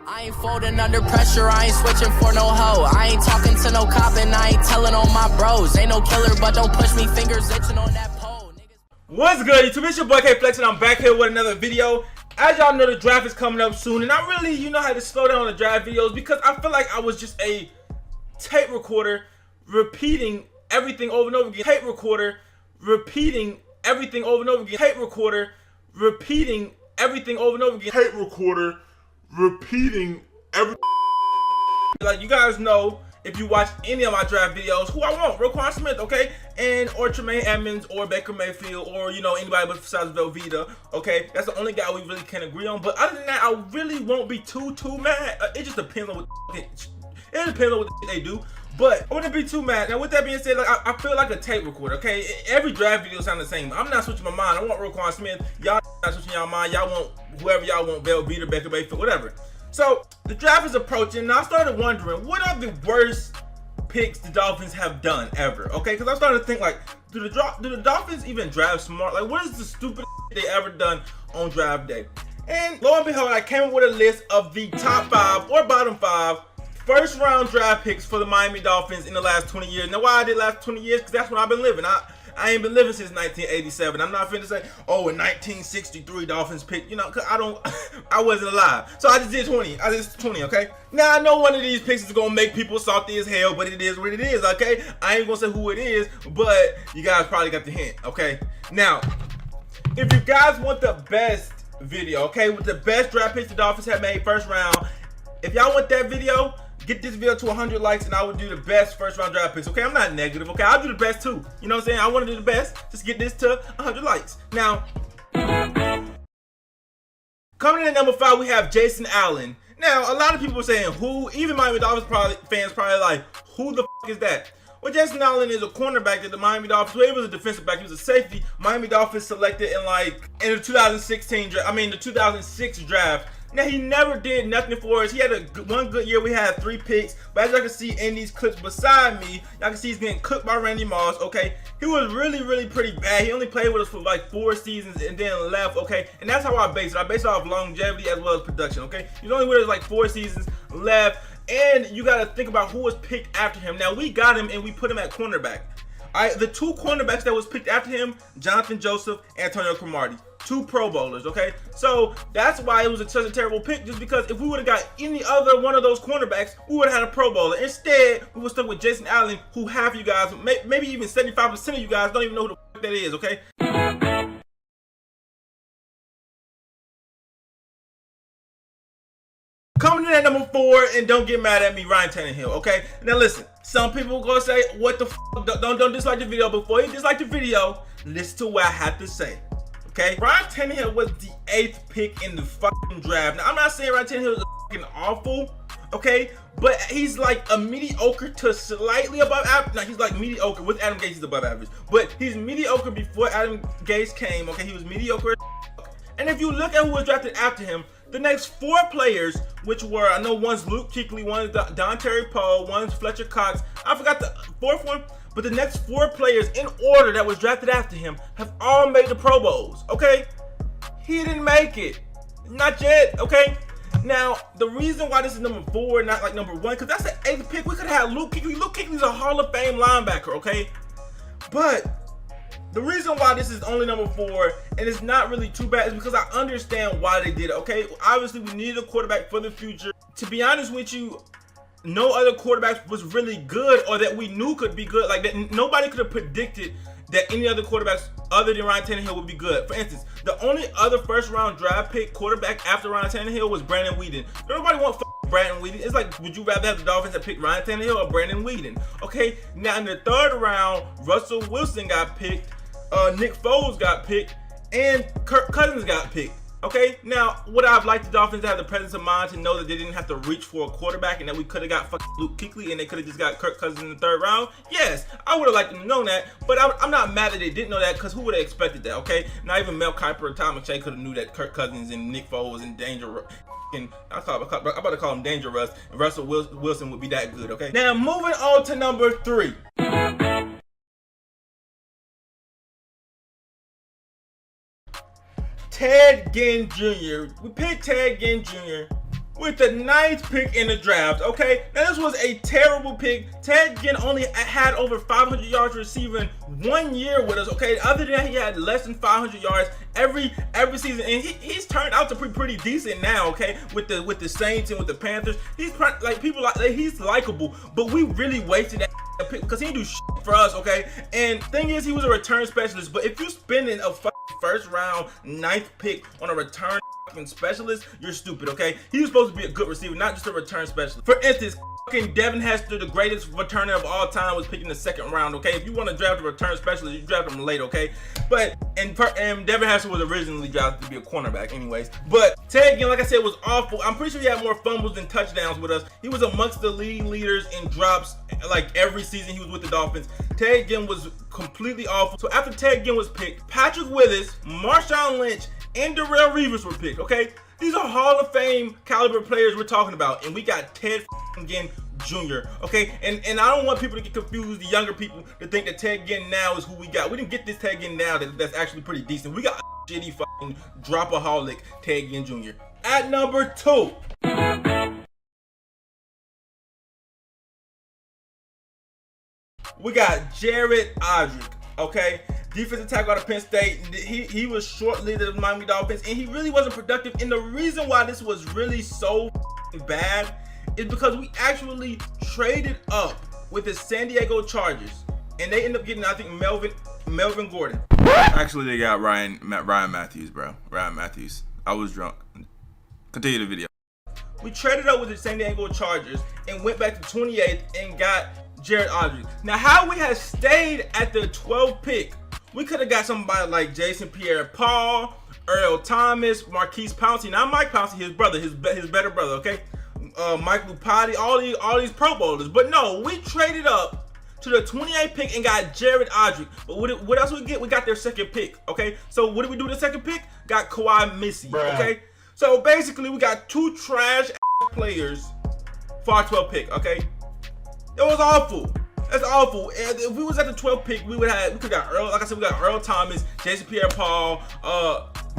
I ain't folding under pressure, I ain't switching for no hoe. I ain't talking to no cop and I ain't telling on my bros. Ain't no killer, but don't push me, fingers itching on that pole. What's good, YouTube? It's your boy K-Flex and I'm back here with another video. As y'all know, the draft is coming up soon, and I really, had to slow down on the draft videos because I feel like I was just a tape recorder repeating everything over and over again. Tape recorder repeating everything over and over again. Tape recorder repeating everything over and over again. Tape recorder repeating every. Like you guys know, if you watch any of my draft videos, who I want, Roquan Smith, okay, and or Tremaine Edmonds or Baker Mayfield or anybody besides Vita, okay. That's the only guy we really can agree on. But other than that, I really won't be too mad. It just depends on what they do. But I wouldn't be too mad. Now, with that being said, like I feel like a tape recorder, okay? Every draft video sound the same. I'm not switching my mind. I want Roquan Smith. Y'all not switching y'all mind. Y'all want whoever y'all want, Vita, Baker Mayfield, whatever. So the draft is approaching, and I started wondering, what are the worst picks the Dolphins have done ever? Okay, because I'm starting to think, like, do the Dolphins even draft smart? Like, what is the stupidest they ever done on draft day? And lo and behold, I came up with a list of the top 5 or bottom 5 first round draft picks for the Miami Dolphins in the last 20 years. Now, why I did last 20 years? Because that's when I've been living. I ain't been living since 1987. I'm not finna say, oh, in 1963 Dolphins picked, because I wasn't alive. So I just did 20. I just 20, okay? Now, I know one of these picks is gonna make people salty as hell, but it is what it is, okay? I ain't gonna say who it is, but you guys probably got the hint, okay? Now, if you guys want the best video, okay, with the best draft picks the Dolphins have made first round, if y'all want that video, get this video to 100 likes and I will do the best first round draft picks. Okay, I'm not negative. Okay, I'll do the best too. You know what I'm saying? I want to do the best. Just get this to 100 likes. Now, coming in at number 5, we have Jason Allen. Now, a lot of people are saying who, even Miami Dolphins fans probably like, who the f is that? Well, Jason Allen is a cornerback that the Miami Dolphins, well, he was a defensive back, he was a safety. Miami Dolphins selected in the 2016 draft, the 2006 draft. Now, he never did nothing for us. He had one good year. We had 3 picks. But as y'all can see in these clips beside me, y'all can see he's getting cooked by Randy Moss, okay? He was really pretty bad. He only played with us for like 4 seasons and then left, okay? And that's how I base it. I base it off longevity as well as production, okay? He's only with us like 4 seasons, left. And you got to think about who was picked after him. Now, we got him and we put him at cornerback. The 2 cornerbacks that was picked after him, Jonathan Joseph, Antonio Cromartie. 2 Pro Bowlers, okay? So that's why it was such a terrible pick, just because if we would have got any other one of those cornerbacks, we would have had a Pro Bowler. Instead, we were stuck with Jason Allen, who half of you guys, maybe even 75% of you guys don't even know who the f that is, okay? Coming in at number 4, and don't get mad at me, Ryan Tannehill, okay? Now listen, some people gonna say, what the f? Don't dislike the video. Before you dislike the video, listen to what I have to say. Okay, Ryan Tannehill was the 8th pick in the fucking draft. Now, I'm not saying Ryan Tannehill is fucking awful, okay? But he's like a mediocre to slightly above average. No, he's like mediocre. With Adam Gase, he's above average. But he's mediocre before Adam Gase came, okay? He was mediocre as fuck. And if you look at who was drafted after him, the next 4 players, which were, I know one's Luke Kuechly, one's Don Terry Poe, one's Fletcher Cox. I forgot the 4th one. But the next 4 players in order that was drafted after him have all made the Pro Bowls, okay? He didn't make it. Not yet, okay? Now, the reason why this is number 4, not like number 1, because that's the 8th pick. We could have had Luke Kuechly. Luke Kuechly's a Hall of Fame linebacker, okay? But the reason why this is only number 4, and it's not really too bad, is because I understand why they did it, okay? Obviously, we needed a quarterback for the future. To be honest with you, no other quarterback was really good, or that we knew could be good. Like that, nobody could have predicted that any other quarterbacks other than Ryan Tannehill would be good. For instance, the only other first round draft pick quarterback after Ryan Tannehill was Brandon Weeden. Nobody wants Brandon Weeden. It's like, would you rather have the Dolphins that picked Ryan Tannehill or Brandon Weeden? Okay, now in the 3rd round, Russell Wilson got picked, Nick Foles got picked, and Kirk Cousins got picked. Okay, now, would I have liked the Dolphins to have the presence of mind to know that they didn't have to reach for a quarterback and that we could have got fucking Luke Kuechly and they could have just got Kirk Cousins in the 3rd round? Yes, I would have liked them to know that, but I'm not mad that they didn't know that, because who would have expected that, okay? Not even Mel Kiper or Tom McShay could have knew that Kirk Cousins and Nick Foles and I'm about to call him Dangerous, and Russell Wilson would be that good, okay? Now, moving on to number 3. Ted Ginn Jr. We picked Ted Ginn Jr. with the 9th pick in the draft. Okay, now this was a terrible pick. Ted Ginn only had over 500 yards receiving 1 year with us. Okay, other than that, he had less than 500 yards every season, and he's turned out to be pretty decent now. Okay, with the Saints and with the Panthers, he's like people like he's likable, but we really wasted that pick because he didn't do shit for us. Okay, and thing is, he was a return specialist. But if you spending a first round 9th pick on a return specialist, you're stupid. Okay, he was supposed to be a good receiver, not just a return specialist. For instance, Devin Hester, the greatest returner of all time, was picked in the 2nd round. Okay, if you want to draft a return specialist, you draft him late. Okay, but and Devin Hester was originally drafted to be a cornerback anyways. But Ted Ginn, like I said, was awful. I'm pretty sure he had more fumbles than touchdowns with us. He was amongst the league leaders in drops like every season he was with the Dolphins. Ted Ginn was completely awful. So after Ted Ginn was picked, Patrick Willis, Marshawn Lynch, and Darrelle Revis were picked. Okay, these are Hall of Fame caliber players we're talking about, and we got Ted Ginn Jr. Okay, and I don't want people to get confused, the younger people, to think that Ted Ginn now is who we got. We didn't get this Ted Ginn now that's actually pretty decent. We got a shitty dropaholic Ted Ginn Jr. At number 2. We got Jared Odrick. Okay, defensive tackle out of Penn State. He was short-lived at the Miami Dolphins, and he really wasn't productive. And the reason why this was really so bad is because we actually traded up with the San Diego Chargers, and they ended up getting, I think, Melvin Gordon. Actually, they got Ryan Matthews, bro. Ryan Matthews. I was drunk. Continue the video. We traded up with the San Diego Chargers and went back to 28th and got Jared Odrick. Now, how we had stayed at the 12th pick, we could have got somebody like Jason Pierre-Paul, Earl Thomas, Marquise Pouncey. Not Mike Pouncey, his brother, his better brother. Okay, Mike Lupati, all these Pro Bowlers. But no, we traded up to the 28th pick and got Jared Odrick. But what else we get? We got their 2nd pick. Okay, so what did we do with the 2nd pick? Got Kawhi Missy. Okay, so basically we got 2 trash players for our 12th pick. Okay, it was awful. That's awful. And if we was at the 12th pick, we could have got Earl. Like I said, we got Earl Thomas, Jason Pierre-Paul,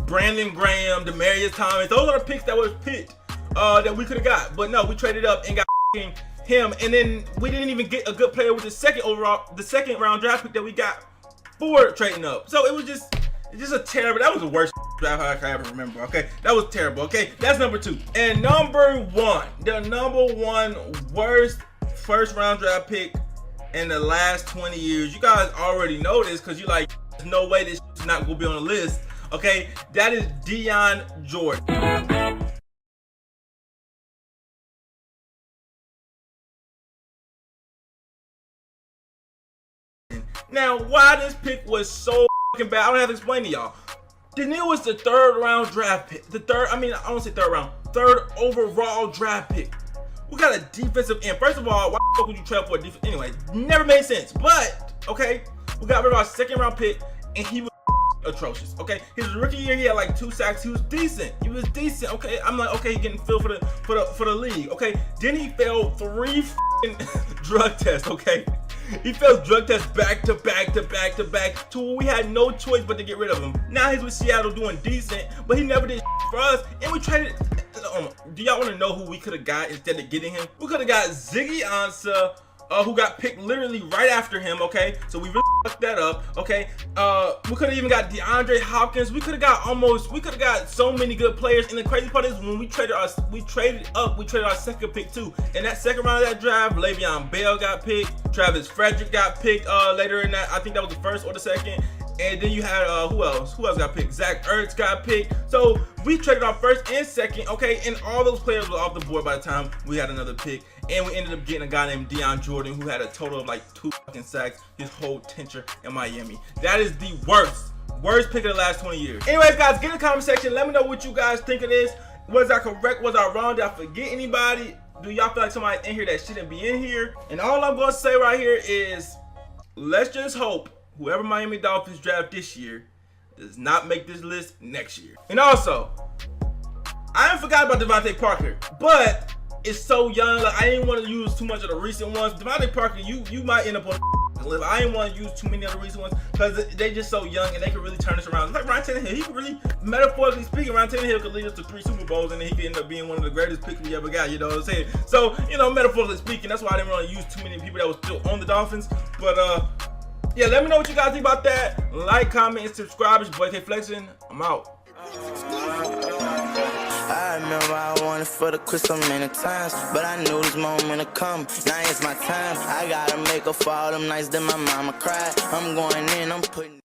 Brandon Graham, Demarius Thomas. Those are the picks that was picked that we could have got. But no, we traded up and got him. And then we didn't even get a good player with the 2nd round draft pick that we got for trading up. So it was just a terrible. That was the worst draft I can ever remember. Okay, that was terrible. Okay, that's number 2. And number 1, the number 1 worst first round draft pick in the last 20 years. You guys already know this because you're like, there's no way this is not going to be on the list. Okay, that is Dion Jordan. Now, why this pick was so fucking bad, I don't have to explain to y'all. Tannehill was the 3rd round draft pick. I don't say 3rd round, 3rd overall draft pick. We got a defensive end. First of all, why the fuck would you trade for a defense? Anyway, never made sense. But, okay, we got rid of our 2nd round pick, and he was atrocious. Okay, his rookie year, he had like 2 sacks. He was decent. Okay, I'm like, okay, he getting filled for the league. Okay, then he failed 3 drug tests. Okay, he failed drug tests back to back to where we had no choice but to get rid of him. Now he's with Seattle doing decent, but he never did for us, and we traded. Do y'all want to know who we could have got instead of getting him? We could have got Ziggy Ansah, who got picked literally right after him. Okay, so we really fucked that up. Okay, we could have even got DeAndre Hopkins. We could have got so many good players. And the crazy part is when we traded our 2nd pick too. And that 2nd round of that draft, Le'Veon Bell got picked, Travis Frederick got picked later in that. I think that was the 1st or the 2nd. And then you had who else got picked? Zach Ertz got picked. So we traded our 1st and 2nd, okay, and all those players were off the board by the time we had another pick. And we ended up getting a guy named Dion Jordan, who had a total of like 2 fucking sacks his whole tenure in Miami. That is the worst pick of the last 20 years. Anyways, guys, get in the comment section. Let me know what you guys think of this. Was I correct? Was I wrong? Did I forget anybody? Do y'all feel like somebody in here that shouldn't be in here? And all I'm gonna say right here is, let's just hope whoever Miami Dolphins draft this year does not make this list next year. And also, I ain't forgot about Devante Parker, but it's so young. Like, I didn't want to use too much of the recent ones. Devante Parker, you might end up on live. I didn't want to use too many other recent ones because they just so young and they can really turn this around. It's like Ryan Tannehill, he could really, metaphorically speaking, Ryan Tannehill could lead us to 3 Super Bowls and then he could end up being one of the greatest picks we ever got, you know what I'm saying? So, you know, metaphorically speaking, that's why I didn't want to use too many people that was still on the Dolphins. But yeah, let me know what you guys think about that. Like, comment, and subscribe. It's your boy K Flexin'. I'm out. I remember I wanted for the quit so many times, but I knew this moment would come. Now it's my time. I gotta make up for all them nights that my mama cried. I'm going in, I'm putting